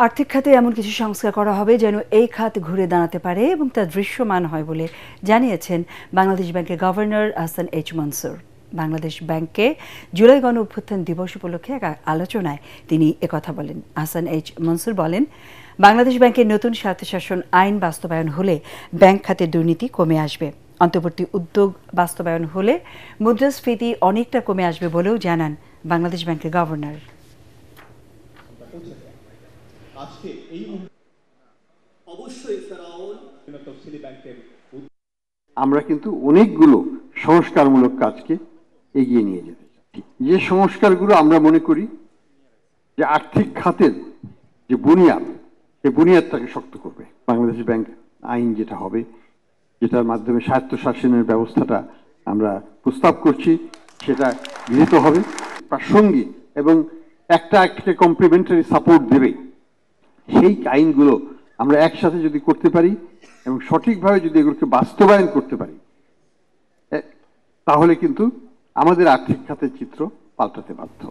আর্থিক খাতে এমন কিছু সংস্কার করা হবে যেন এই খাত ঘুরে দাঁড়াতে পারে এবং তা দৃশ্যমান হয় বলে জানিয়েছেন বাংলাদেশ ব্যাংকের গভর্নর আহসান এইচ মনসুর। বাংলাদেশ ব্যাংকে জুলাই গণ অভ্যুত্থান দিবস উপলক্ষে এক আলোচনায় তিনি একথা বলেন। আহসান এইচ মনসুর বলেন, বাংলাদেশ ব্যাংকের নতুন স্বায়ত্তশাসন আইন বাস্তবায়ন হলে ব্যাংক খাতের দুর্নীতি কমে আসবে। অন্তর্বর্তী উদ্যোগ বাস্তবায়ন হলে মুদ্রাস্ফীতি অনেকটা কমে আসবে বলেও জানান বাংলাদেশ ব্যাংকের গভর্নর। আমরা কিন্তু অনেকগুলো সংস্কারমূলক কাজকে এগিয়ে নিয়ে যেতে চাচ্ছি। যে সংস্কারগুলো আমরা মনে করি যে আর্থিক খাতের যে বুনিয়াদ, সেই বুনিয়াদটাকে শক্ত করবে। বাংলাদেশ ব্যাংক আইন যেটা হবে, যেটার মাধ্যমে স্বায়ত্তশাসনের ব্যবস্থাটা আমরা প্রস্তাব করছি, সেটা গৃহীত হবে, প্রাসঙ্গিক এবং একটা কমপ্লিমেন্টারি সাপোর্ট দেবে। সেই আইনগুলো আমরা একসাথে যদি করতে পারি এবং সঠিকভাবে যদি এগুলোকে বাস্তবায়ন করতে পারি, তাহলে কিন্তু আমাদের আর্থিক খাতের চিত্র পাল্টাতে বাধ্য।